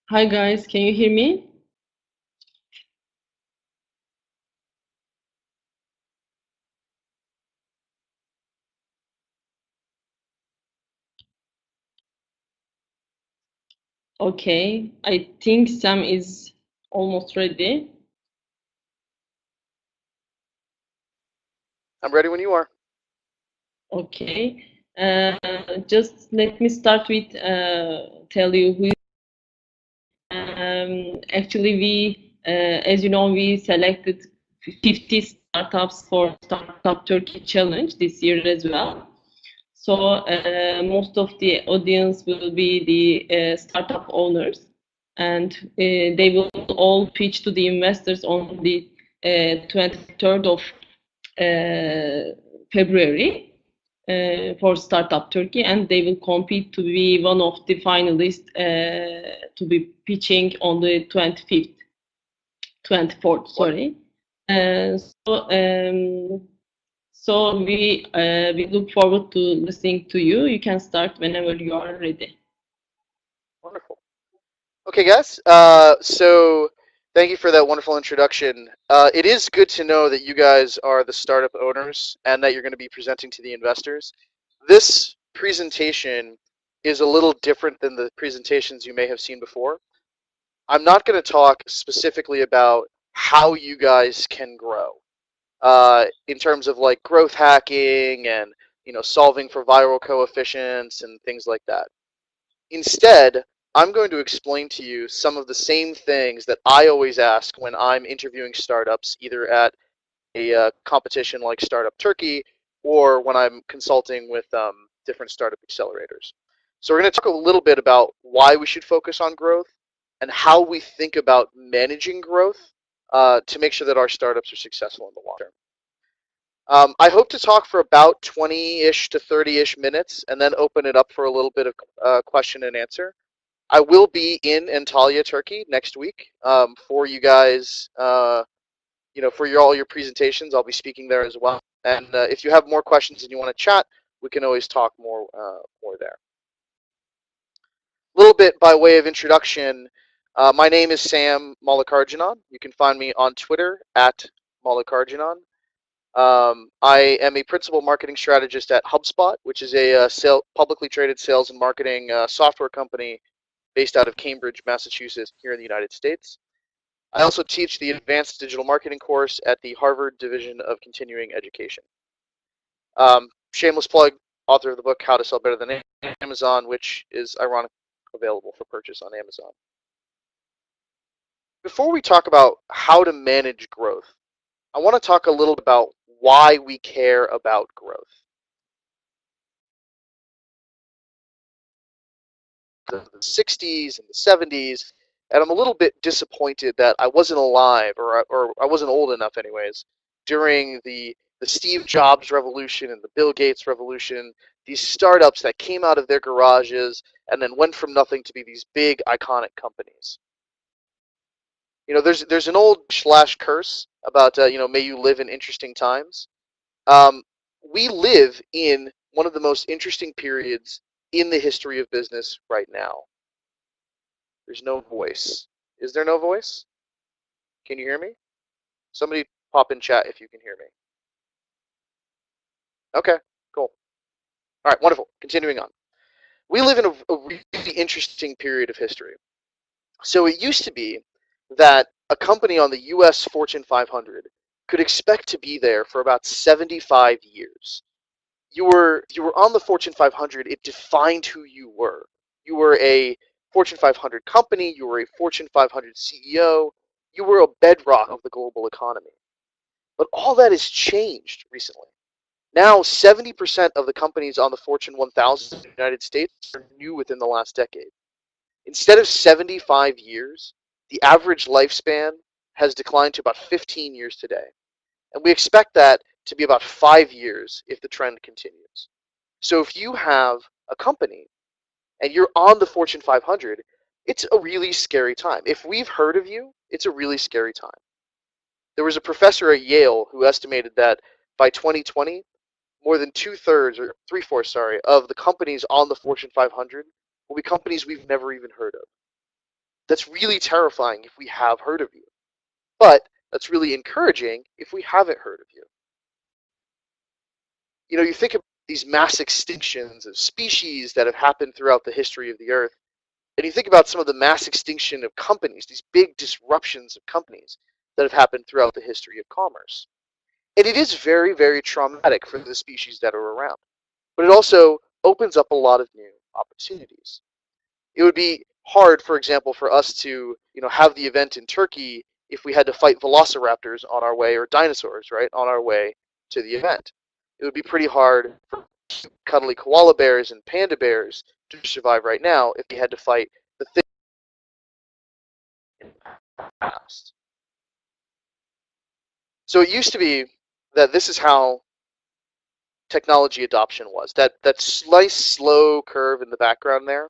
Hi guys, can you hear me? Okay, I think Sam is almost ready. I'm ready when you are. Okay, just let me start with tell you who. Actually, as you know, we selected 50 startups for Startup Turkey Challenge this year as well. So most of the audience will be the startup owners, and they will all pitch to the investors on the 23rd of February for Startup Turkey, and they will compete to be one of the finalists to be pitching on the 25th, 24th, Wonderful. sorry. Uh, so um, so we look forward to listening to you. You can start whenever you are ready. Wonderful. Okay, guys. So thank you for that wonderful introduction. It is good to know that you guys are the startup owners and that you're going to be presenting to the investors. This presentation is a little different than the presentations you may have seen before. I'm not going to talk specifically about how you guys can grow in terms of like growth hacking and solving for viral coefficients and things like that. Instead, I'm going to explain to you some of the same things that I always ask when I'm interviewing startups, either at a competition like Startup Turkey or when I'm consulting with different startup accelerators. So, we're going to talk a little bit about why we should focus on growth and how we think about managing growth to make sure that our startups are successful in the long term. I hope to talk for about 20-ish to 30-ish minutes and then open it up for a little bit of question and answer. I will be in Antalya, Turkey next week for you guys. For all your presentations, I'll be speaking there as well. And if you have more questions and you want to chat, we can always talk more there. A little bit by way of introduction. My name is Sam Mallikarjunan. You can find me on Twitter at Mallikarjunan. I am a principal marketing strategist at HubSpot, which is a publicly traded sales and marketing software company based out of Cambridge, Massachusetts, here in the United States. I also teach the Advanced Digital Marketing course at the Harvard Division of Continuing Education. Shameless plug, author of the book How to Sell Better Than Amazon, which is ironically available for purchase on Amazon. Before we talk about how to manage growth, I want to talk a little bit about why we care about growth. The 60s and the 70s, and I'm a little bit disappointed that I wasn't alive, or I wasn't old enough, anyways, during the Steve Jobs revolution and the Bill Gates revolution. These startups that came out of their garages and then went from nothing to be these big iconic companies. There's an old slash curse about may you live in interesting times. Um, we live in one of the most interesting periods in the history of business right now. There's no voice. Is there no voice? Can you hear me? Somebody pop in chat if you can hear me. Okay, cool. All right, wonderful. Continuing on. We live in a really interesting period of history. So it used to be that a company on the US Fortune 500 could expect to be there for about 75 years. You were on the Fortune 500, it defined who you were. You were a Fortune 500 company, you were a Fortune 500 CEO, you were a bedrock of the global economy. But all that has changed recently. Now, 70% of the companies on the Fortune 1000 in the United States are new within the last decade. Instead of 75 years, the average lifespan has declined to about 15 years today. And we expect that to be about 5 years if the trend continues. So if you have a company and you're on the Fortune 500, it's a really scary time. If we've heard of you, it's a really scary time. There was a professor at Yale who estimated that by 2020, more than two-thirds or three-fourths, sorry, of the companies on the Fortune 500 will be companies we've never even heard of. That's really terrifying if we have heard of you. But that's really encouraging if we haven't heard of you. You know, you think of these mass extinctions of species that have happened throughout the history of the Earth, and you think about some of the mass extinction of companies, these big disruptions of companies that have happened throughout the history of commerce. And it is very, very traumatic for the species that are around. But it also opens up a lot of new opportunities. It would be hard, for example, for us to, have the event in Turkey if we had to fight velociraptors on our way, or dinosaurs, right, on our way to the event. It would be pretty hard for cuddly koala bears and panda bears to survive right now if they had to fight the thing in the past. So it used to be that this is how technology adoption was. That slice slow curve in the background there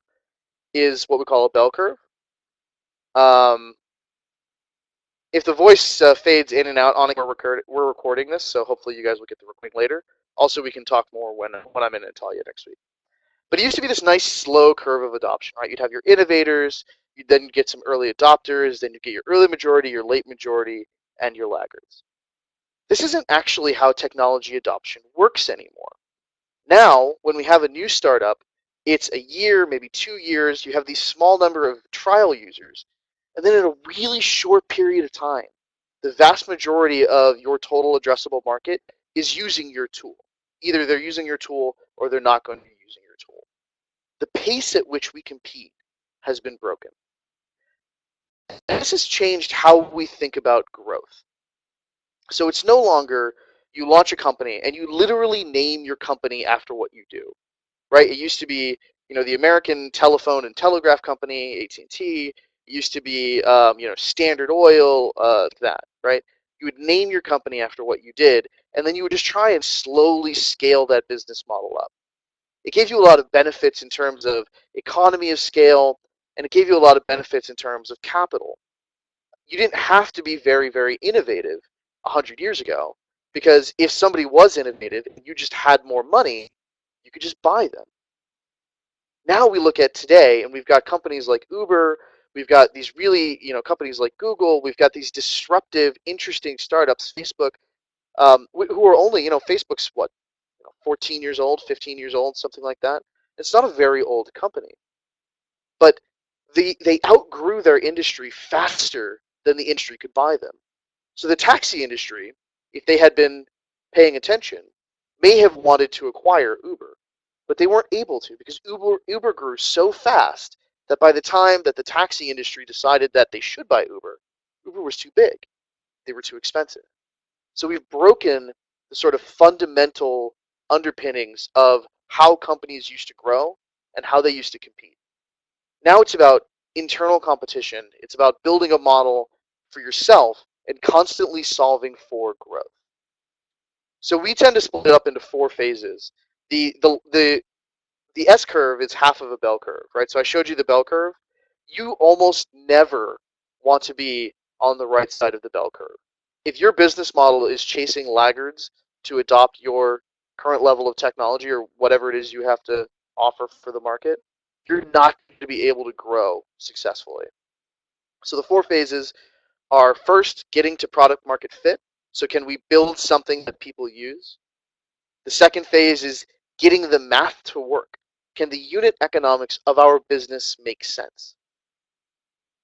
is what we call a bell curve. If the voice fades in and out, we're recording this, so hopefully you guys will get the recording later. Also, we can talk more when I'm in Italia next week. But it used to be this nice slow curve of adoption, right? You'd have your innovators, you'd then get some early adopters, then you get your early majority, your late majority, and your laggards. This isn't actually how technology adoption works anymore. Now, when we have a new startup, it's a year, maybe 2 years, you have these small number of trial users, and then in a really short period of time, the vast majority of your total addressable market is using your tool. Either they're using your tool or they're not going to be using your tool. The pace at which we compete has been broken. And this has changed how we think about growth. So it's no longer you launch a company and you literally name your company after what you do, right? It used to be, the American Telephone and Telegraph Company, AT&T. It used to be, Standard Oil, that, right? You would name your company after what you did, and then you would just try and slowly scale that business model up. It gave you a lot of benefits in terms of economy of scale, and it gave you a lot of benefits in terms of capital. You didn't have to be very, very innovative 100 years ago, because if somebody was innovative and you just had more money, you could just buy them. Now we look at today, and we've got companies like Uber, we've got these really, companies like Google, we've got these disruptive, interesting startups, Facebook, who are only, Facebook's what, 14 years old, 15 years old, something like that. It's not a very old company, but they outgrew their industry faster than the industry could buy them. So the taxi industry, if they had been paying attention, may have wanted to acquire Uber, but they weren't able to because Uber grew so fast that by the time that the taxi industry decided that they should buy Uber, Uber was too big. They were too expensive. So we've broken the sort of fundamental underpinnings of how companies used to grow and how they used to compete. Now it's about internal competition. It's about building a model for yourself and constantly solving for growth. So we tend to split it up into 4 phases. The S curve is half of a bell curve, right? So I showed you the bell curve. You almost never want to be on the right side of the bell curve. If your business model is chasing laggards to adopt your current level of technology or whatever it is you have to offer for the market, you're not going to be able to grow successfully. So the 4 phases are: first, getting to product market fit. So can we build something that people use? The second phase is getting the math to work. Can the unit economics of our business make sense?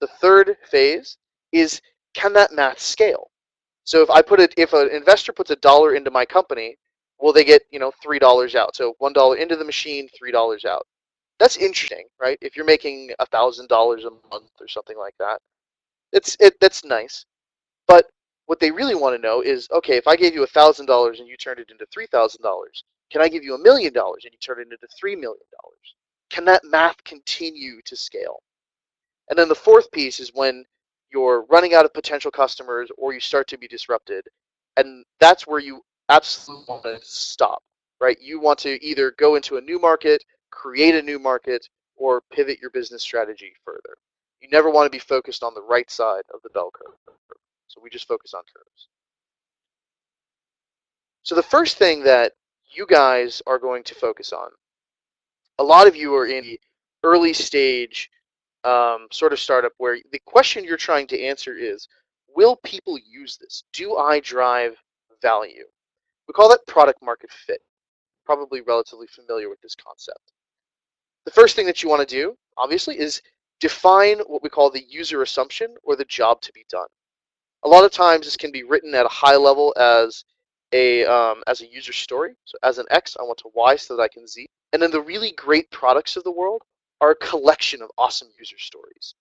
The third phase is, can that math scale? So if an investor puts $1 into my company, will they get $3 out? So $1 into the machine, $3 out. That's interesting, right? If you're making $1,000 a month or something like that, that's nice. But what they really want to know is, okay, if I gave you $1,000 and you turned it into $3,000, can I give you $1 million and you turn it into $3 million? Can that math continue to scale? And then the fourth piece is when you're running out of potential customers or you start to be disrupted, and that's where you absolutely want to stop, right? You want to either go into a new market, create a new market, or pivot your business strategy further. You never want to be focused on the right side of the bell curve. So we just focus on curves. So the first thing that you guys are going to focus on, a lot of you are in the early stage sort of startup where the question you're trying to answer is, will people use this? Do I drive value? We call that product market fit. Probably relatively familiar with this concept. The first thing that you want to do, obviously, is define what we call the user assumption or the job to be done. A lot of times this can be written at a high level as a user story. So as an X, I want to Y so that I can Z. And then the really great products of the world are a collection of awesome user stories.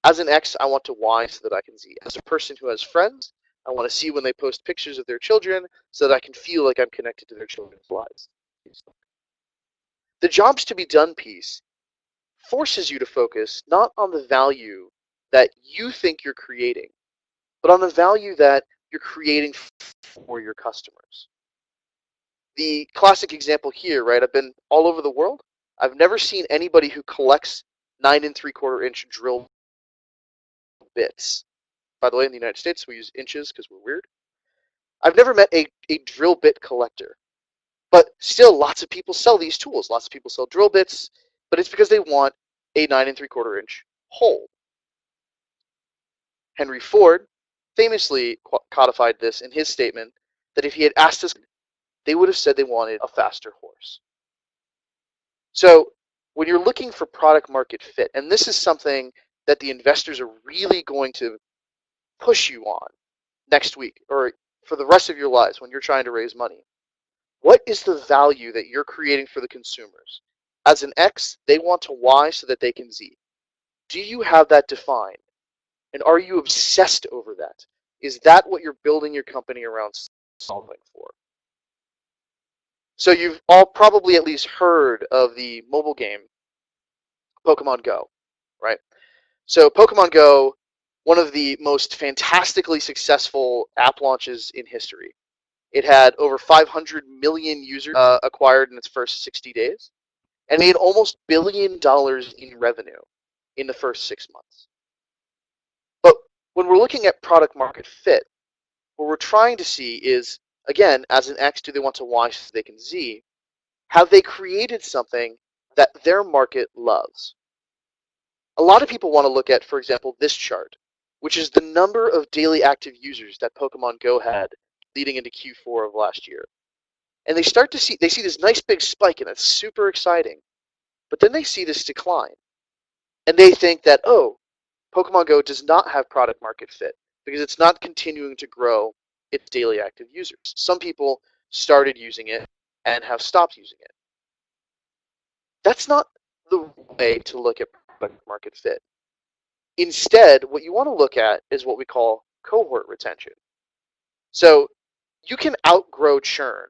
As an X, I want to Y so that I can Z. As a person who has friends, I want to see when they post pictures of their children so that I can feel like I'm connected to their children's lives. The jobs to be done piece forces you to focus not on the value that you think you're creating, but on the value that you're creating for your customers. The classic example here, right? I've been all over the world. I've never seen anybody who collects 9 3/4 inch drill bits. By the way, in the United States, we use inches because we're weird. I've never met a drill bit collector. But still, lots of people sell these tools. Lots of people sell drill bits, but it's because they want a 9 3/4 inch hole. Henry Ford famously codified this in his statement that if he had asked us, they would have said they wanted a faster horse. So when you're looking for product market fit, and this is something that the investors are really going to push you on next week or for the rest of your lives when you're trying to raise money, what is the value that you're creating for the consumers? As an X, they want to Y so that they can Z. Do you have that defined? And are you obsessed over that? Is that what you're building your company around solving for? So you've all probably at least heard of the mobile game Pokemon Go, right? So Pokemon Go, one of the most fantastically successful app launches in history. It had over 500 million users acquired in its first 60 days and made almost $1 billion in revenue in the first 6 months. But when we're looking at product market fit, what we're trying to see is, again, as an X, do they want to Y so they can Z? Have they created something that their market loves? A lot of people want to look at, for example, this chart, which is the number of daily active users that Pokemon Go had leading into Q4 of last year. And they see this nice big spike, and it's super exciting. But then they see this decline. And they think that, oh, Pokemon Go does not have product market fit because it's not continuing to grow its daily active users. Some people started using it and have stopped using it. That's not the way to look at product market fit. Instead, what you want to look at is what we call cohort retention. So you can outgrow churn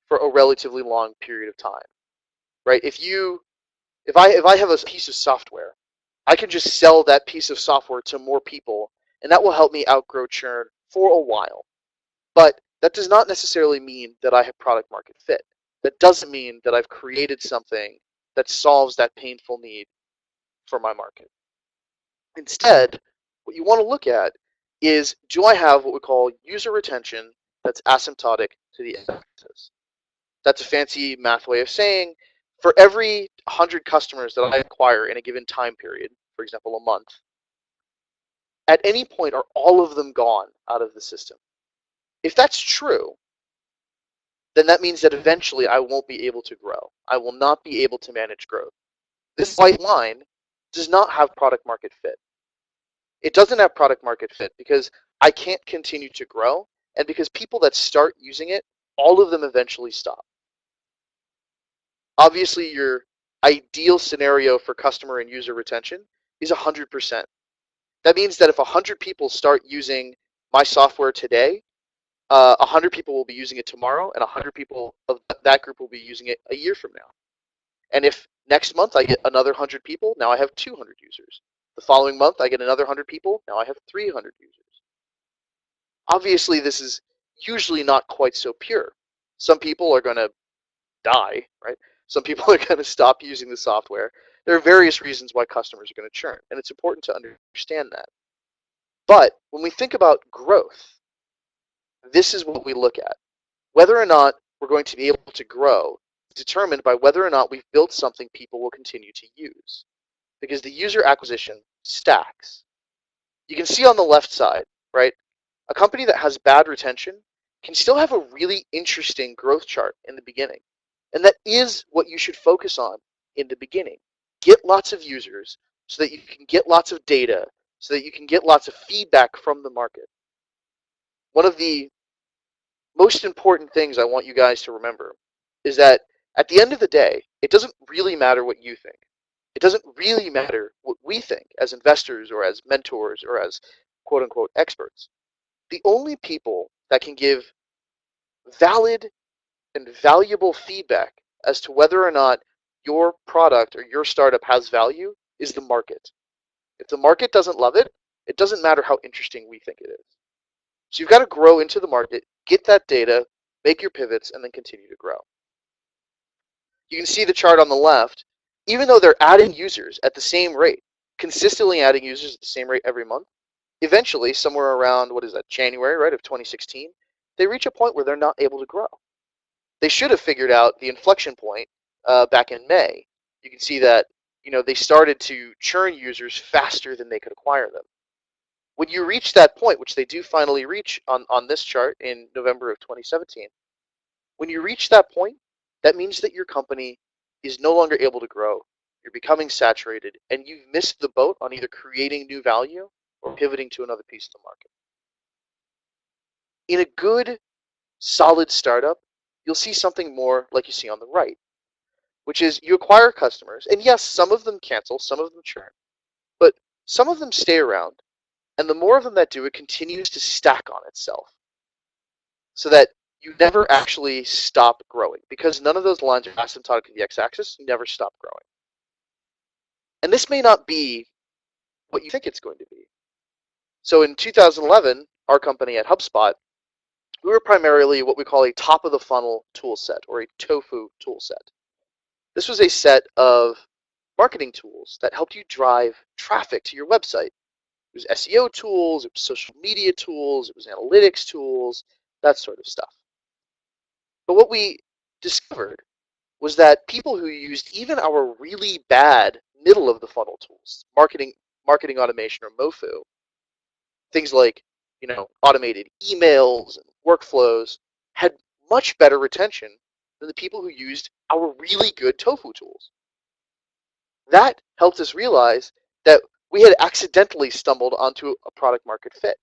for a relatively long period of time, right? If I have a piece of software, I can just sell that piece of software to more people, and that will help me outgrow churn for a while. But that does not necessarily mean that I have product market fit. That doesn't mean that I've created something that solves that painful need for my market. Instead, what you want to look at is, do I have what we call user retention that's asymptotic to the x-axis? That's a fancy math way of saying for every 100 customers that I acquire in a given time period, for example, a month, at any point are all of them gone out of the system? If that's true, then that means that eventually I won't be able to grow. I will not be able to manage growth. This white line does not have product market fit. It doesn't have product market fit because I can't continue to grow, and because people that start using it, all of them eventually stop. Obviously, your ideal scenario for customer and user retention is 100%. That means that if 100 people start using my software today, 100 people will be using it tomorrow, and 100 people of that group will be using it a year from now. And if next month I get another 100 people, now I have 200 users. The following month I get another 100 people, now I have 300 users. Obviously, this is usually not quite so pure. Some people are going to die, right? Some people are going to stop using the software. There are various reasons why customers are going to churn, and it's important to understand that. But when we think about growth, this is what we look at. Whether or not we're going to be able to grow is determined by whether or not we've built something people will continue to use. because the user acquisition stacks. You can see on the left side, right? A company that has bad retention can still have a really interesting growth chart in the beginning. And that is what you should focus on in the beginning. Get lots of users so that you can get lots of data, so that you can get lots of feedback from the market. One of the most important things I want you guys to remember is that at the end of the day, it doesn't really matter what you think. It doesn't really matter what we think as investors or as mentors or as quote unquote experts. The only people that can give valid and valuable feedback as to whether or not your product or your startup has value is the market. If the market doesn't love it, it doesn't matter how interesting we think it is. So you've got to grow into the market, get that data, make your pivots, and then continue to grow. You can see the chart on the left. Even though they're adding users at the same rate, consistently adding users at the same rate every month, eventually, somewhere around, January, right, of 2016, they reach a point where they're not able to grow. They should have figured out the inflection point back in May. You can see that they started to churn users faster than they could acquire them. When you reach that point, which they do finally reach on this chart in November of 2017, when you reach that point, that means that your company is no longer able to grow. You're becoming saturated, and you've missed the boat on either creating new value or pivoting to another piece of the market. In a good, solid startup, you'll see something more like you see on the right, which is you acquire customers, and yes, some of them cancel, some of them churn, but some of them stay around, and the more of them that do, it continues to stack on itself so that you never actually stop growing, because none of those lines are asymptotic to the x-axis. You never stop growing. And this may not be what you think it's going to be. So in 2011, our company at HubSpot, we were primarily what we call a top-of-the-funnel tool set, or a TOFU tool set. This was a set of marketing tools that helped you drive traffic to your website. It was SEO tools, it was social media tools, it was analytics tools, that sort of stuff. But what we discovered was that people who used even our really bad middle of the funnel tools, marketing automation or MOFU, things like automated emails and workflows, had much better retention than the people who used our really good TOFU tools. That helped us realize that we had accidentally stumbled onto a product market fit.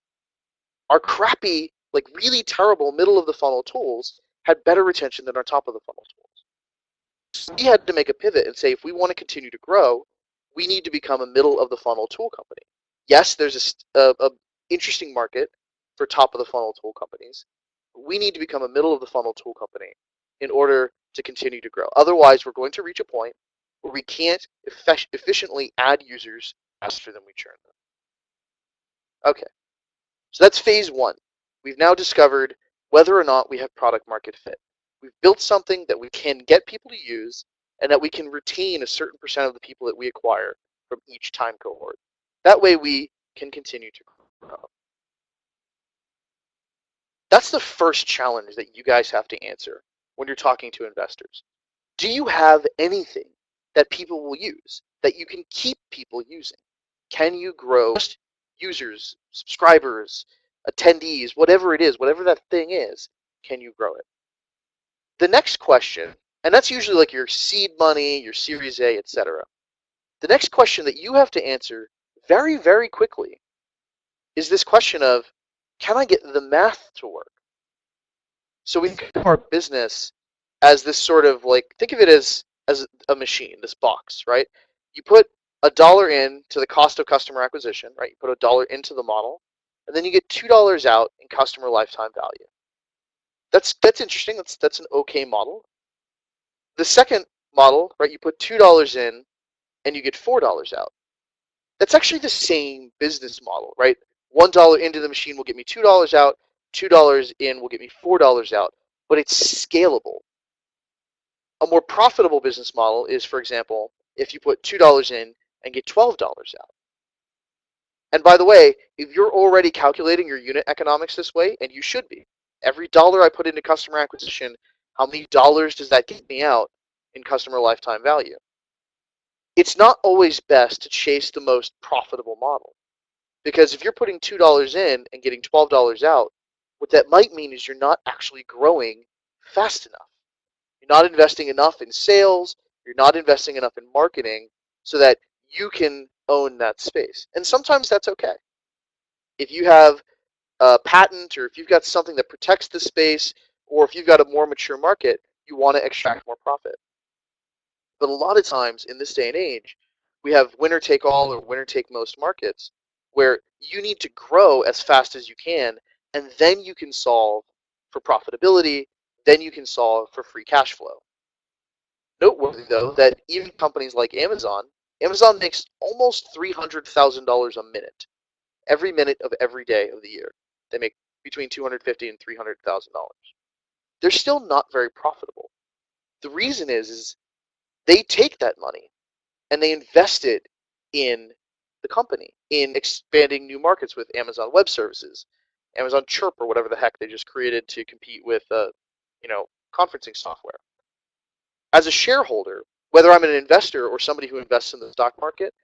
Our crappy, really terrible middle of the funnel tools had better retention than our top of the funnel tools. So we had to make a pivot and say, if we want to continue to grow, we need to become a middle of the funnel tool company. Yes, there's a interesting market for top of the funnel tool companies. We need to become a middle of the funnel tool company in order to continue to grow. Otherwise, we're going to reach a point where we can't efficiently add users faster than we churn them. Okay, so that's phase one. We've now discovered whether or not we have product market fit. We've built something that we can get people to use and that we can retain a certain percent of the people that we acquire from each time cohort. That way we can continue to grow. That's the first challenge that you guys have to answer when you're talking to investors. Do you have anything that people will use, that you can keep people using? Can you grow users, subscribers, attendees, whatever it is, whatever that thing is, can you grow it? The next question, and that's usually like your seed money, your Series A, etc. The next question that you have to answer very, very quickly is this question of, can I get the math to work? So we think of our business as this sort of think of it as a machine, this box, right? You put $1 in to the cost of customer acquisition, right? You put $1 into the model, and then you get $2 out in customer lifetime value. That's interesting. That's an okay model. The second model, right? You put $2 in, and you get $4 out. That's actually the same business model, right? $1 into the machine will get me $2 out. $2 in will get me $4 out, but it's scalable. A more profitable business model is, for example, if you put $2 in and get $12 out. And by the way, if you're already calculating your unit economics this way, and you should be, every dollar I put into customer acquisition, how many dollars does that get me out in customer lifetime value? it's not always best to chase the most profitable model. Because if you're putting $2 in and getting $12 out, what that might mean is you're not actually growing fast enough. You're not investing enough in sales, you're not investing enough in marketing so that you can own that space. And sometimes that's okay. If you have a patent, or if you've got something that protects the space, or if you've got a more mature market, you want to extract more profit. But a lot of times in this day and age, we have winner take all or winner take most markets where you need to grow as fast as you can, and then you can solve for profitability, then you can solve for free cash flow. Noteworthy, though, that even companies like Amazon makes almost $300,000 a minute, every minute of every day of the year. They make between $250,000 and $300,000. They're still not very profitable. The reason is they take that money and they invest it in the company, in expanding new markets with Amazon Web Services, Amazon Chirp, or whatever the heck they just created to compete with, conferencing software. As a shareholder, whether I'm an investor or somebody who invests in the stock market,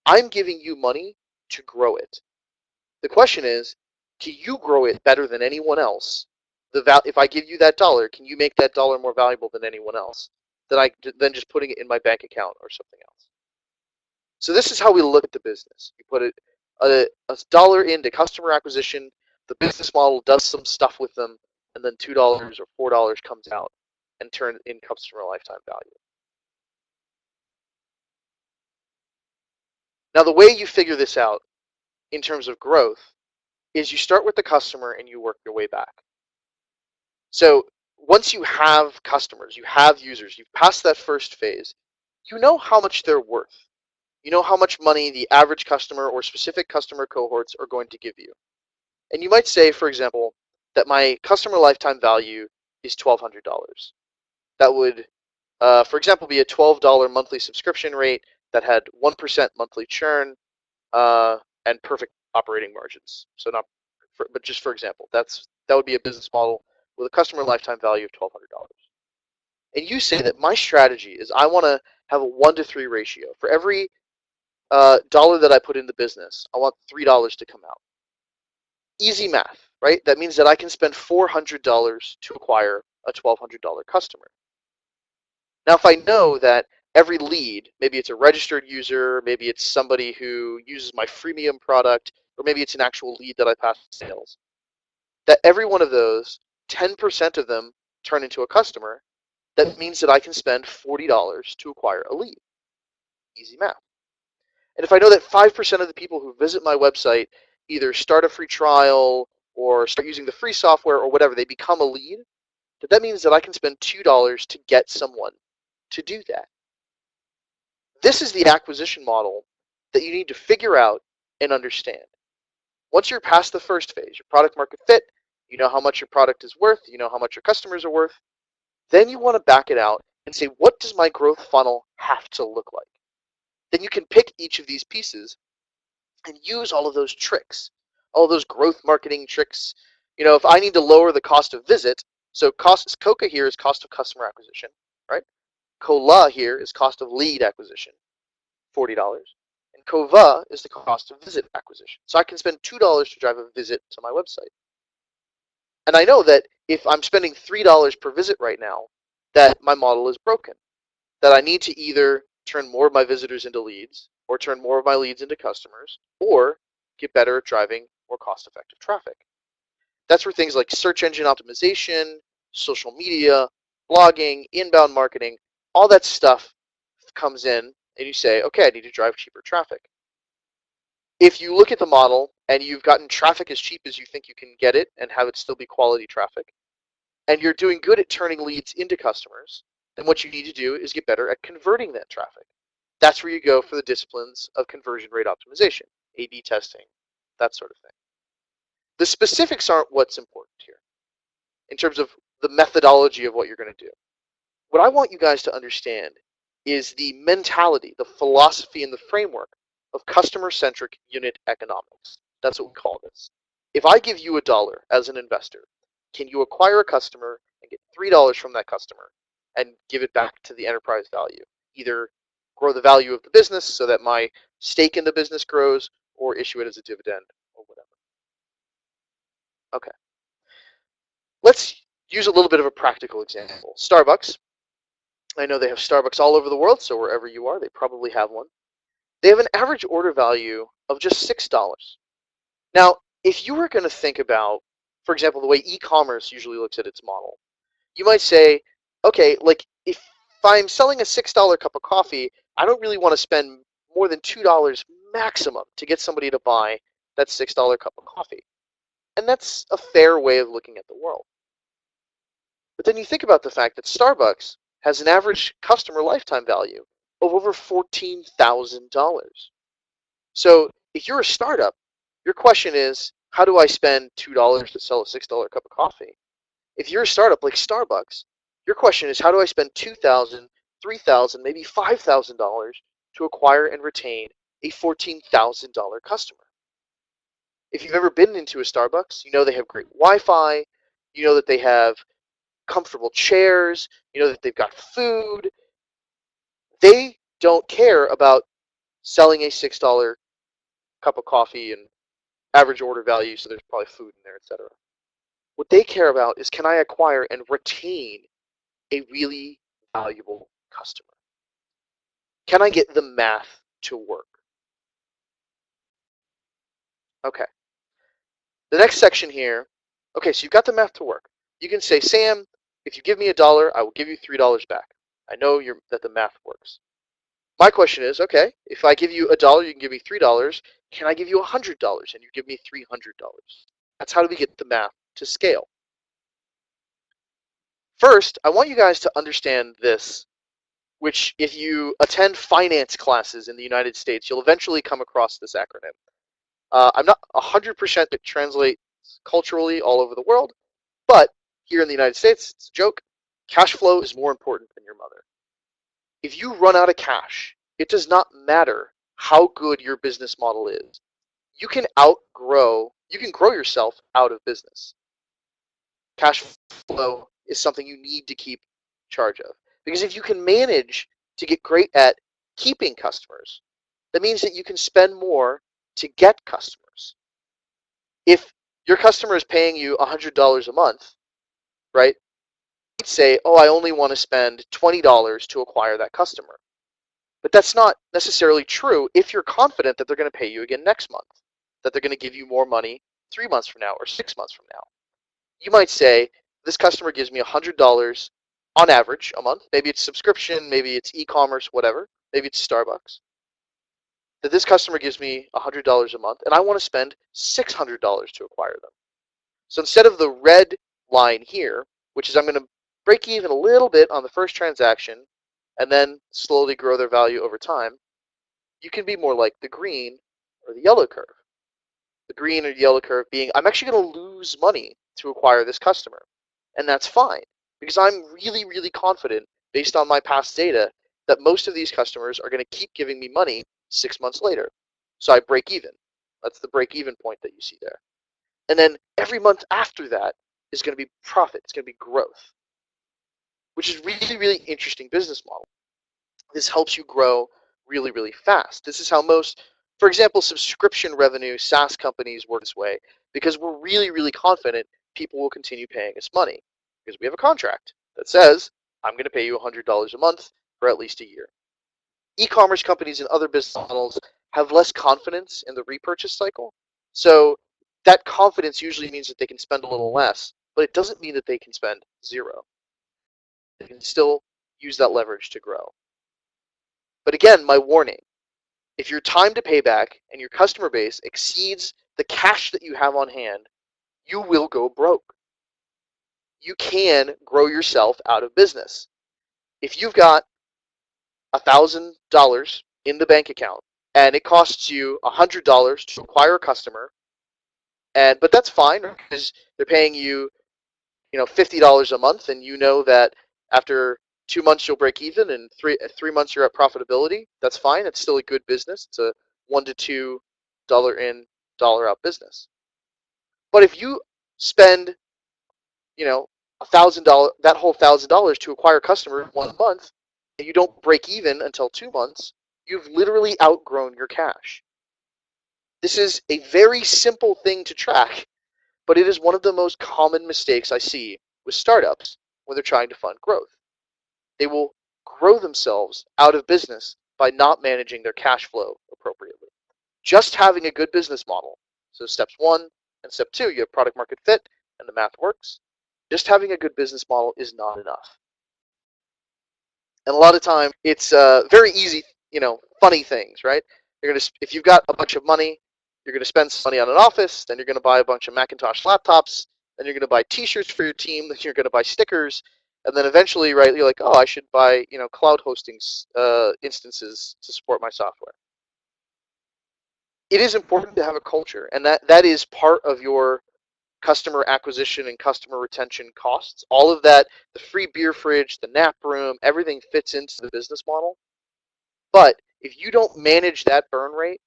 I'm giving you money to grow it. The question is, can you grow it better than anyone else? If I give you that dollar, can you make that dollar more valuable than anyone else than just putting it in my bank account or something else? So this is how we look at the business. We put a dollar into customer acquisition, the business model does some stuff with them, and then $2 or $4 comes out and turns in customer lifetime value. Now, the way you figure this out in terms of growth is you start with the customer and you work your way back. So once you have customers, you have users, you've passed that first phase, you know how much they're worth. You know how much money the average customer or specific customer cohorts are going to give you. And you might say, for example, that my customer lifetime value is $1,200. That would, for example, be a $12 monthly subscription rate that had 1% monthly churn and perfect operating margins. So but just for example, that would be a business model with a customer lifetime value of $1,200. And you say that my strategy is I want to have a 1-to-3 ratio. For every dollar that I put in the business, I want $3 to come out. Easy math, right? That means that I can spend $400 to acquire a $1,200 customer. Now, if I know that every lead, maybe it's a registered user, maybe it's somebody who uses my freemium product, or maybe it's an actual lead that I pass to sales, that every one of those, 10% of them turn into a customer, that means that I can spend $40 to acquire a lead. Easy math. And if I know that 5% of the people who visit my website either start a free trial or start using the free software or whatever, they become a lead, that means that I can spend $2 to get someone to do that. This is the acquisition model that you need to figure out and understand. Once you're past the first phase, your product market fit, you know how much your product is worth, you know how much your customers are worth, then you want to back it out and say, what does my growth funnel have to look like? Then you can pick each of these pieces and use all of those tricks, all of those growth marketing tricks. If I need to lower the cost of visit, so COCA here is cost of customer acquisition, right? COLA here is cost of lead acquisition, $40. And COVA is the cost of visit acquisition. So I can spend $2 to drive a visit to my website. And I know that if I'm spending $3 per visit right now, that my model is broken. That I need to either turn more of my visitors into leads, or turn more of my leads into customers, or get better at driving more cost-effective traffic. That's where things like search engine optimization, social media, blogging, inbound marketing, all that stuff comes in, and you say, okay, I need to drive cheaper traffic. If you look at the model and you've gotten traffic as cheap as you think you can get it and have it still be quality traffic, and you're doing good at turning leads into customers, then what you need to do is get better at converting that traffic. That's where you go for the disciplines of conversion rate optimization, A/B testing, that sort of thing. The specifics aren't what's important here in terms of the methodology of what you're going to do. What I want you guys to understand is the mentality, the philosophy, and the framework of customer-centric unit economics. That's what we call this. If I give you $1 as an investor, can you acquire a customer and get $3 from that customer and give it back to the enterprise value, either grow the value of the business so that my stake in the business grows, or issue it as a dividend or whatever. Okay. Let's use a little bit of a practical example. Starbucks. I know they have Starbucks all over the world, so wherever you are, they probably have one. They have an average order value of just $6. Now, if you were going to think about, for example, the way e-commerce usually looks at its model, you might say, okay, like if I'm selling a $6 cup of coffee, I don't really want to spend more than $2 maximum to get somebody to buy that $6 cup of coffee. And that's a fair way of looking at the world. But then you think about the fact that Starbucks has an average customer lifetime value of over $14,000. So if you're a startup, your question is, how do I spend $2 to sell a $6 cup of coffee? If you're a startup like Starbucks, your question is, how do I spend $2,000, $3,000, maybe $5,000 to acquire and retain a $14,000 customer? If you've ever been into a Starbucks, you know they have great Wi-Fi, you know that they have comfortable chairs, you know that they've got food. They don't care about selling a $6 cup of coffee and average order value, so there's probably food in there, etc. What they care about is, can I acquire and retain a really valuable customer? Can I get the math to work? Okay. The next section here, okay, so you've got the math to work. You can say, Sam, if you give me $1, I will give you $3 back. I know that the math works. My question is, okay, if I give you $1, you can give me $3. Can I give you $100 and you give me $300? That's how do we get the math to scale. First, I want you guys to understand this, which if you attend finance classes in the United States, you'll eventually come across this acronym. I'm not 100% it translates culturally all over the world, but here in the United States, it's a joke. Cash flow is more important than your mother. If you run out of cash, it does not matter how good your business model is. You can grow yourself out of business. Cash flow is something you need to keep charge of. Because if you can manage to get great at keeping customers, that means that you can spend more to get customers. If your customer is paying you $100 a month, right? You'd say, oh, I only want to spend $20 to acquire that customer. But that's not necessarily true if you're confident that they're going to pay you again next month, that they're going to give you more money 3 months from now or 6 months from now. You might say, this customer gives me $100 on average a month. Maybe it's subscription, maybe it's e-commerce, whatever. Maybe it's Starbucks. That this customer gives me $100 a month, and I want to spend $600 to acquire them. So instead of the red line here, which is I'm going to break even a little bit on the first transaction and then slowly grow their value over time, you can be more like the green or the yellow curve. The green or yellow curve being, I'm actually going to lose money to acquire this customer. And that's fine, because I'm really, really confident, based on my past data, that most of these customers are going to keep giving me money 6 months later. So I break even. That's the break even point that you see there. And then every month after that is going to be profit. It's going to be growth, which is really, really interesting business model. This helps you grow really, really fast. This is how most, for example, subscription revenue SaaS companies work this way, because we're really, really confident people will continue paying us money because we have a contract that says, I'm going to pay you $100 a month for at least a year. E-commerce companies and other business models have less confidence in the repurchase cycle. So that confidence usually means that they can spend a little less, but it doesn't mean that they can spend zero. They can still use that leverage to grow. But again, my warning, if your time to pay back and your customer base exceeds the cash that you have on hand, you will go broke. You can grow yourself out of business. If you've got $1,000 in the bank account and it costs you $100 to acquire a customer, but that's fine because they're paying you, $50 a month, and you know that after 2 months you'll break even, and three months you're at profitability. That's fine. It's still a good business. It's a $1 to $2 in, dollar out business. But if you spend, $1,000, that whole $1,000 to acquire a customer in 1 month, and you don't break even until 2 months, you've literally outgrown your cash. This is a very simple thing to track, but it is one of the most common mistakes I see with startups when they're trying to fund growth. They will grow themselves out of business by not managing their cash flow appropriately. Just having a good business model, so steps 1 and step 2, you have product market fit and the math works. Just having a good business model is not enough. And a lot of time, it's very easy, funny things, right? If you've got a bunch of money, you're going to spend some money on an office, then you're going to buy a bunch of Macintosh laptops, then you're going to buy T-shirts for your team, then you're going to buy stickers, and then eventually, right, you're like, oh, I should buy, cloud hosting instances to support my software. It is important to have a culture, and that is part of your customer acquisition and customer retention costs. All of that, the free beer fridge, the nap room, everything fits into the business model. But if you don't manage that burn rate,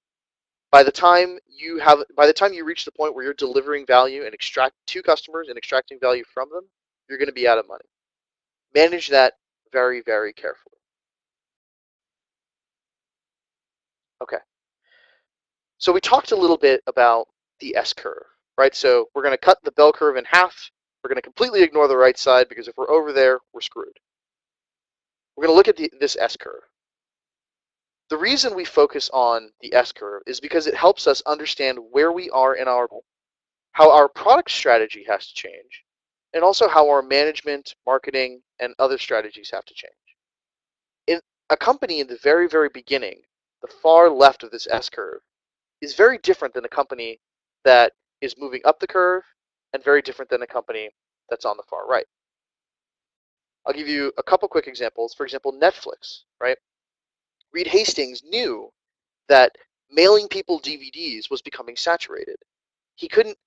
by the time you reach the point where you're delivering value and extract to customers and extracting value from them, you're going to be out of money. Manage that very, very carefully. Okay. So we talked a little bit about the S-curve, right? So we're going to cut the bell curve in half. We're going to completely ignore the right side because if we're over there, we're screwed. We're going to look at this S-curve. The reason we focus on the S-curve is because it helps us understand where we are in how our product strategy has to change, and also how our management, marketing, and other strategies have to change. In a company in the very, very beginning, the far left of this S-curve is very different than a company that is moving up the curve, and very different than a company that's on the far right. I'll give you a couple quick examples. For example, Netflix, right? Reed Hastings knew that mailing people DVDs was becoming saturated. He couldn't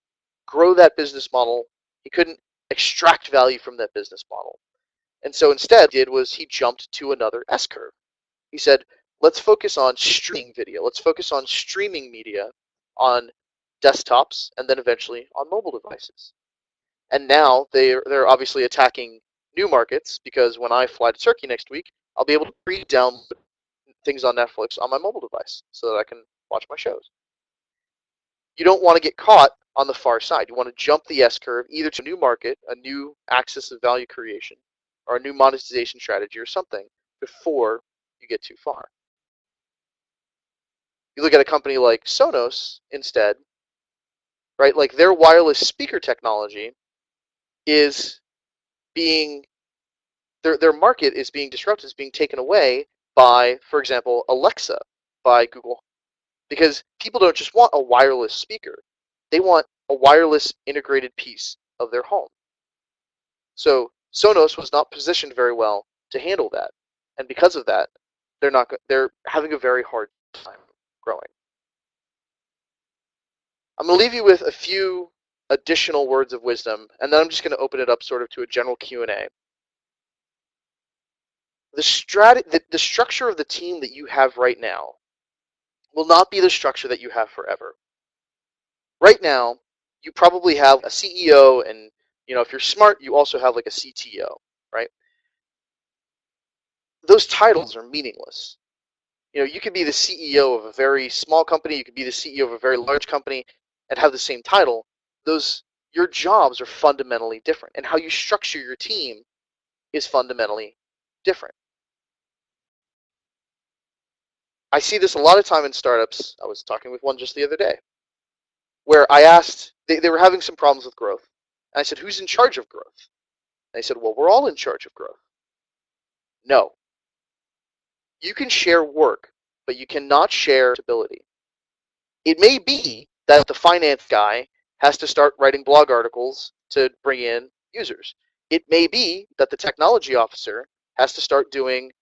grow that business model. He couldn't extract value from that business model. And so instead, he jumped to another S-curve. He said, let's focus on streaming video. Let's focus on streaming media on desktops and then eventually on mobile devices. And now they're obviously attacking new markets, because when I fly to Turkey next week, I'll be able to re-download things on Netflix on my mobile device so that I can watch my shows. You don't want to get caught on the far side. You want to jump the S-curve either to a new market, a new axis of value creation, or a new monetization strategy or something before you get too far. You look at a company like Sonos instead, right? Like their wireless speaker technology is their market is being disrupted, is being taken away by, for example, Alexa by Google. Because people don't just want a wireless speaker. They want a wireless integrated piece of their home. So Sonos was not positioned very well to handle that. And because of that, they're having a very hard time growing. I'm going to leave you with a few additional words of wisdom, and then I'm just going to open it up sort of to a general Q&A. The structure of the team that you have right now will not be the structure that you have forever. Right now, you probably have a CEO, and if you're smart, you also have like a CTO, right? Those titles are meaningless. You could be the CEO of a very small company, you could be the CEO of a very large company and have the same title. Your jobs are fundamentally different, and how you structure your team is fundamentally different. I see this a lot of time in startups. I was talking with one just the other day, where I asked, they were having some problems with growth. And I said, who's in charge of growth? And they said, well, we're all in charge of growth. No. You can share work, but you cannot share ability. It may be that the finance guy has to start writing blog articles to bring in users. It may be that the technology officer has to start doing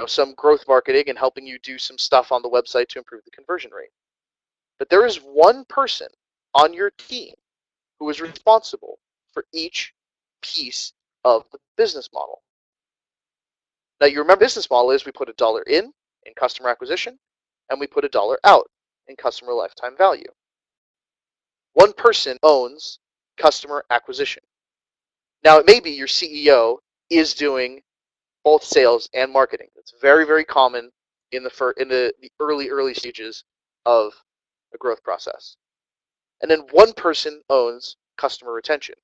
some growth marketing and helping you do some stuff on the website to improve the conversion rate. But there is one person on your team who is responsible for each piece of the business model. Now, you remember business model is we put $1 in customer acquisition, and we put $1 out in customer lifetime value. One person owns customer acquisition. Now, it may be your CEO is doing both sales and marketing. It's very, very common in the early stages of a growth process. And then one person owns customer retention.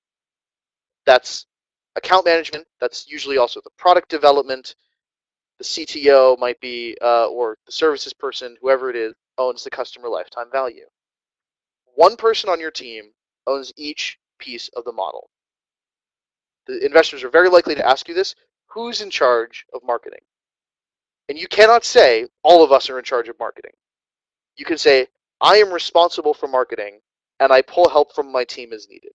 That's account management. That's usually also the product development. The CTO might be, or the services person, whoever it is, owns the customer lifetime value. One person on your team owns each piece of the model. The investors are very likely to ask you this: who's in charge of marketing? And you cannot say all of us are in charge of marketing. You can say, I am responsible for marketing and I pull help from my team as needed.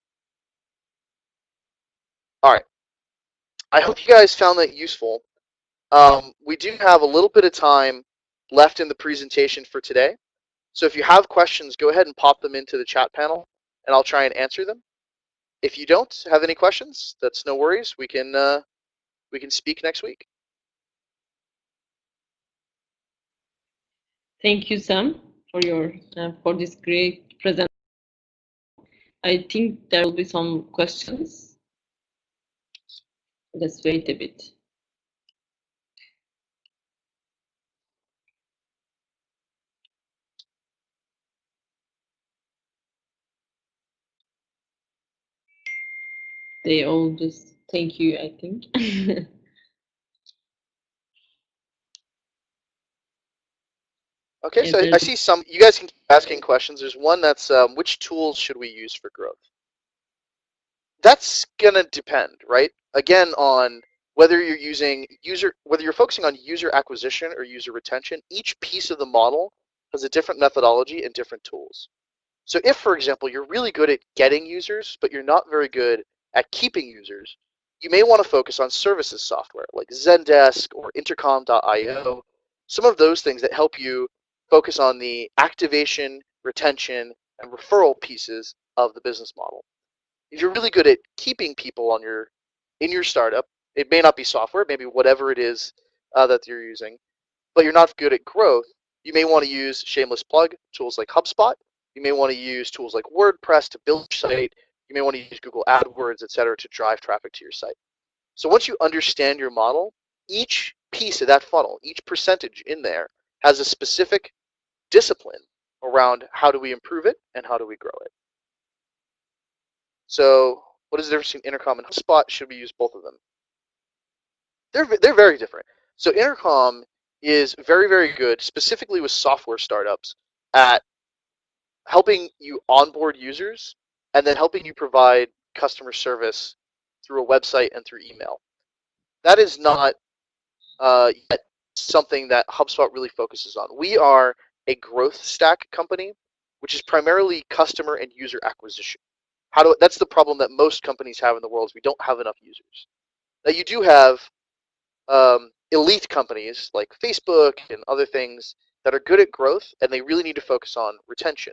All right. I hope you guys found that useful. We do have a little bit of time left in the presentation for today. So if you have questions, go ahead and pop them into the chat panel and I'll try and answer them. If you don't have any questions, that's no worries. We can speak next week. Thank you, Sam, for your for this great presentation. I think there will be some questions. Let's wait a bit. They all just thank you, I think. Okay, Yeah, so I see some. You guys can keep asking questions. There's one that's which tools should we use for growth? That's gonna depend, right? Again, on whether you're using whether you're focusing on user acquisition or user retention. Each piece of the model has a different methodology and different tools. So if, for example, you're really good at getting users, but you're not very good at keeping users, you may want to focus on services software like Zendesk or Intercom.io, some of those things that help you focus on the activation, retention, and referral pieces of the business model. If you're really good at keeping people in your startup, it may not be software, maybe whatever it is that you're using, but you're not good at growth, you may want to use shameless plug tools like HubSpot. You may want to use tools like WordPress to build your site. You may want to use Google AdWords, etc., to drive traffic to your site. So once you understand your model, each piece of that funnel, each percentage in there has a specific discipline around how do we improve it and how do we grow it. So what is the difference between Intercom and HubSpot? Should we use both of them? They're very different. So Intercom is very, very good, specifically with software startups, at helping you onboard users and then helping you provide customer service through a website and through email. That is not yet something that HubSpot really focuses on. We are a growth stack company, which is primarily customer and user acquisition. That's the problem that most companies have in the world is we don't have enough users. Now you do have elite companies like Facebook and other things that are good at growth and they really need to focus on retention.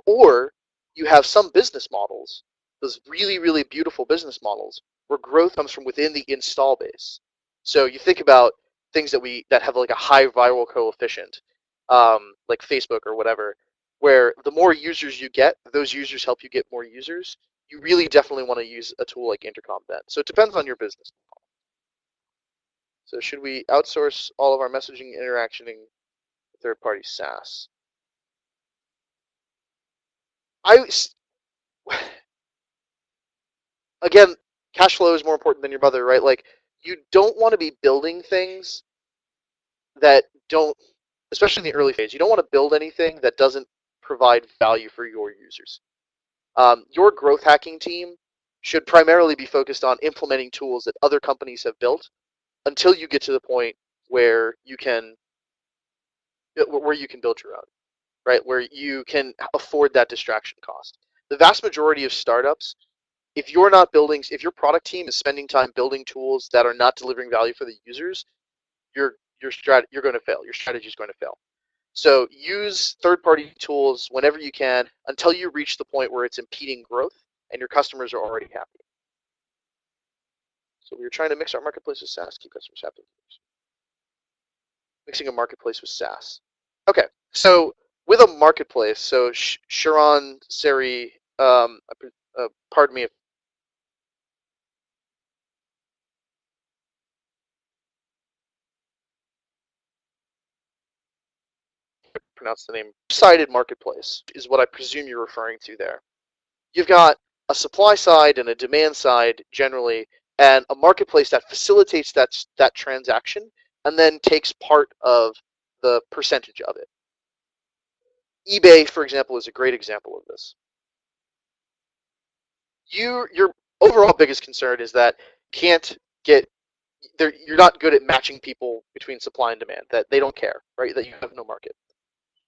Or you have some business models, those really, really beautiful business models, where growth comes from within the install base. So you think about things that have like a high viral coefficient, like Facebook or whatever, where the more users you get, those users help you get more users. You really definitely want to use a tool like Intercom then. So it depends on your business model. So should we outsource all of our messaging interactioning to third-party SaaS? Again, cash flow is more important than your mother, right? Like, you don't want to be building things that don't, especially in the early phase, you don't want to build anything that doesn't provide value for your users. Your growth hacking team should primarily be focused on implementing tools that other companies have built until you get to the point where you can build your own, right? Where you can afford that distraction cost. The vast majority of startups, if your product team is spending time building tools that are not delivering value for the users, you're going to fail. Your strategy is going to fail. So use third-party tools whenever you can until you reach the point where it's impeding growth and your customers are already happy. So we were trying to mix our marketplace with SaaS, keep customers happy. Mixing a marketplace with SaaS. Okay, so with a marketplace, so Sharon Seri, pardon me if pronounce the name, two-sided marketplace is what I presume you're referring to there. You've got a supply side and a demand side generally, and a marketplace that facilitates that transaction and then takes part of the percentage of it. eBay, for example, is a great example of this. Your overall biggest concern is that you're not good at matching people between supply and demand, that they don't care, right? That you have no market.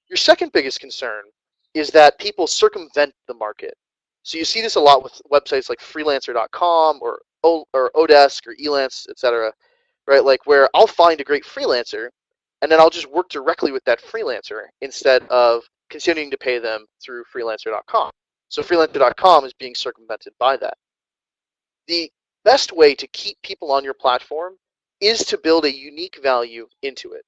Your second biggest concern is that people circumvent the market. So you see this a lot with websites like freelancer.com or Odesk or Elance, etc., right? Like where I'll find a great freelancer and then I'll just work directly with that freelancer instead of continuing to pay them through freelancer.com. So freelancer.com is being circumvented by that. The best way to keep people on your platform is to build a unique value into it.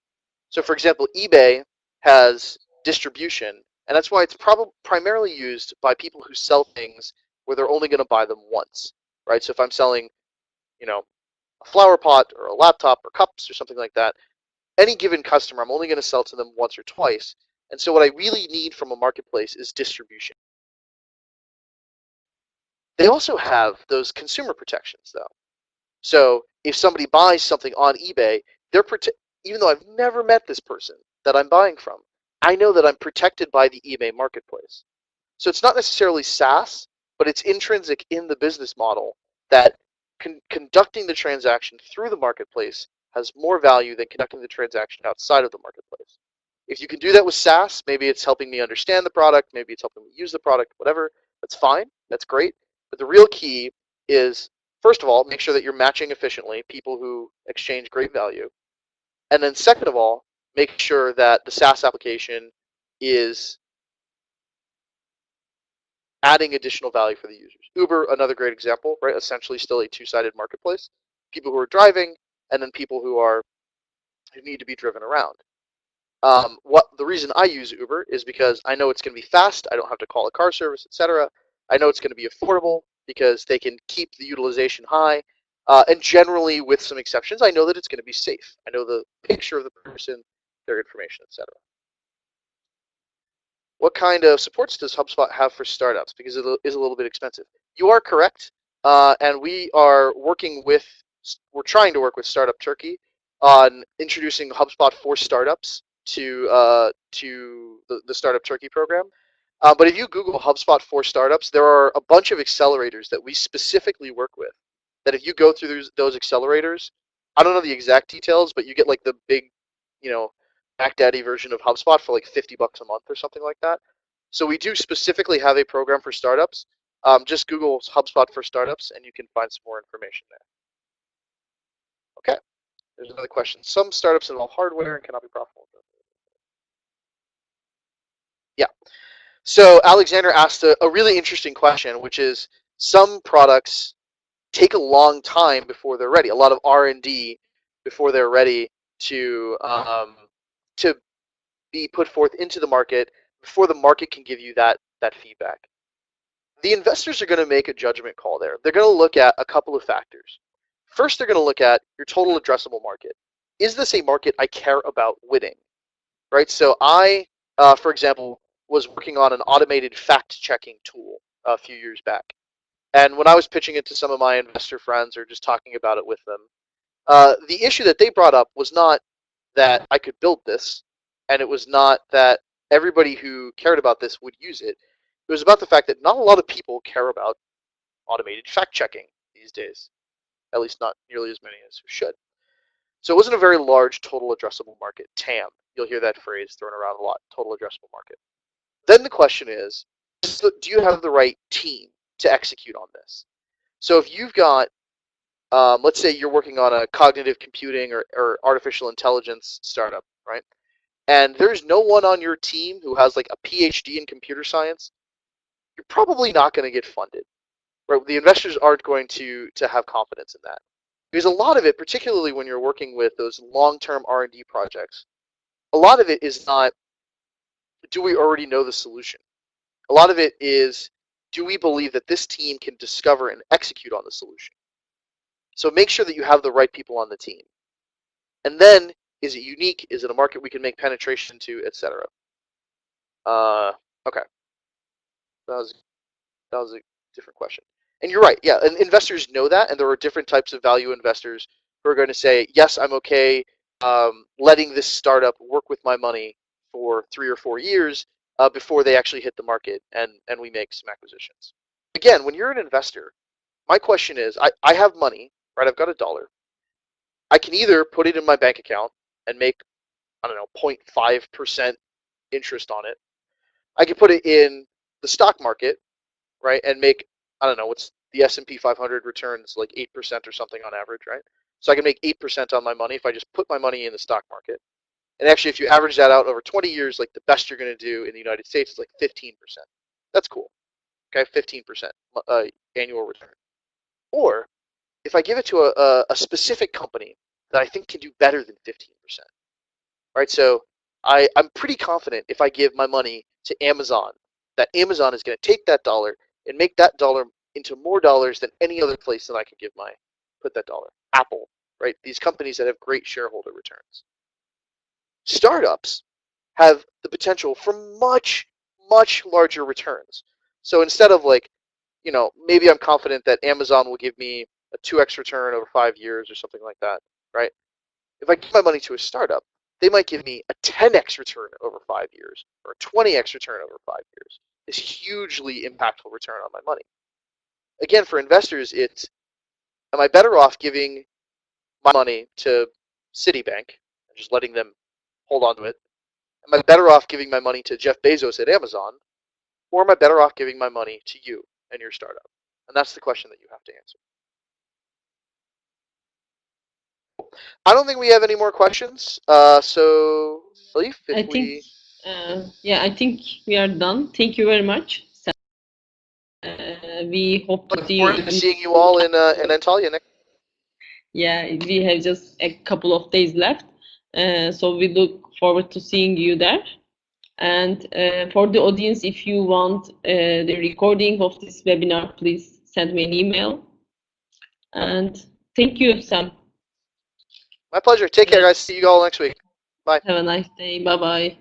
So for example, eBay has distribution, and that's why it's primarily used by people who sell things where they're only going to buy them once, right? So if I'm selling, a flower pot or a laptop or cups or something like that, any given customer, I'm only going to sell to them once or twice. And so what I really need from a marketplace is distribution. They also have those consumer protections, though. So if somebody buys something on eBay, even though I've never met this person that I'm buying from, I know that I'm protected by the eBay marketplace. So it's not necessarily SaaS, but it's intrinsic in the business model that conducting the transaction through the marketplace has more value than conducting the transaction outside of the marketplace. If you can do that with SaaS, maybe it's helping me understand the product, maybe it's helping me use the product, whatever, that's fine, that's great. But the real key is, first of all, make sure that you're matching efficiently people who exchange great value. And then second of all, make sure that the SaaS application is adding additional value for the users. Uber, another great example, right? Essentially still a two-sided marketplace. People who are driving and then people who need to be driven around. The reason I use Uber is because I know it's going to be fast. I don't have to call a car service, etc. I know it's going to be affordable because they can keep the utilization high. And generally, with some exceptions, I know that it's going to be safe. I know the picture of the person, their information, etc. What kind of supports does HubSpot have for startups? Because it is a little bit expensive. You are correct, and we're trying to work with Startup Turkey on introducing HubSpot for startups to the Startup Turkey program. But if you Google HubSpot for startups, there are a bunch of accelerators that we specifically work with. That if you go through those accelerators, I don't know the exact details, but you get like the big, Mac Daddy version of HubSpot for like $50 a month or something like that. So we do specifically have a program for startups. Just Google HubSpot for startups and you can find some more information there. Okay, there's another question. Some startups involve hardware and cannot be profitable. Yeah. So Alexander asked a really interesting question, which is some products take a long time before they're ready. A lot of R&D before they're ready to be put forth into the market before the market can give you that feedback. The investors are going to make a judgment call there. They're going to look at a couple of factors. First, they're going to look at your total addressable market. Is this a market I care about winning? Right? So I, for example, was working on an automated fact-checking tool a few years back. And when I was pitching it to some of my investor friends or just talking about it with them, the issue that they brought up was not that I could build this, and it was not that everybody who cared about this would use it. It was about the fact that not a lot of people care about automated fact-checking these days, at least not nearly as many as who should. So it wasn't a very large total addressable market, TAM. You'll hear that phrase thrown around a lot, total addressable market. Then the question is, do you have the right team to execute on this? So if you've got, let's say you're working on a cognitive computing or artificial intelligence startup, right? And there's no one on your team who has like a PhD in computer science, you're probably not going to get funded, right? The investors aren't going to have confidence in that. Because a lot of it, particularly when you're working with those long-term R&D projects, a lot of it is not, do we already know the solution? A lot of it is, do we believe that this team can discover and execute on the solution? So make sure that you have the right people on the team. And then, is it unique? Is it a market we can make penetration to, etc.? Okay, that was a different question. And you're right. Yeah, and investors know that, and there are different types of value investors who are going to say, yes, I'm okay letting this startup work with my money for 3 or 4 years before they actually hit the market and we make some acquisitions. Again, when you're an investor, my question is, I have money, right? I've got $1. I can either put it in my bank account and make, I don't know, 0.5% interest on it. I can put it in the stock market, right, and make, I don't know, what's the S&P 500 returns like 8% or something on average, right? So I can make 8% on my money if I just put my money in the stock market. And actually, if you average that out over 20 years, like the best you're going to do in the United States is like 15%. That's cool. Okay, 15% annual return. Or if I give it to a specific company that I think can do better than 15%, right? So I'm pretty confident if I give my money to Amazon, that Amazon is going to take that dollar and make that dollar into more dollars than any other place that I could put that dollar. Apple, right? These companies that have great shareholder returns. Startups have the potential for much, much larger returns. So instead of like, maybe I'm confident that Amazon will give me a 2x return over 5 years or something like that, right? If I give my money to a startup, they might give me a 10x return over 5 years or a 20x return over 5 years. This hugely impactful return on my money. Again, for investors, it's, am I better off giving my money to Citibank and just letting them hold on to it? Am I better off giving my money to Jeff Bezos at Amazon? Or am I better off giving my money to you and your startup? And that's the question that you have to answer. I don't think we have any more questions. So, Leaf, I think, I think we are done. Thank you very much. We hope to Looking see forward you. to seeing you all in Antalya next. Yeah, we have just a couple of days left, so we look forward to seeing you there. And for the audience, if you want the recording of this webinar, please send me an email. And thank you, Sam. My pleasure. Take care, guys. See you all next week. Bye. Have a nice day. Bye-bye.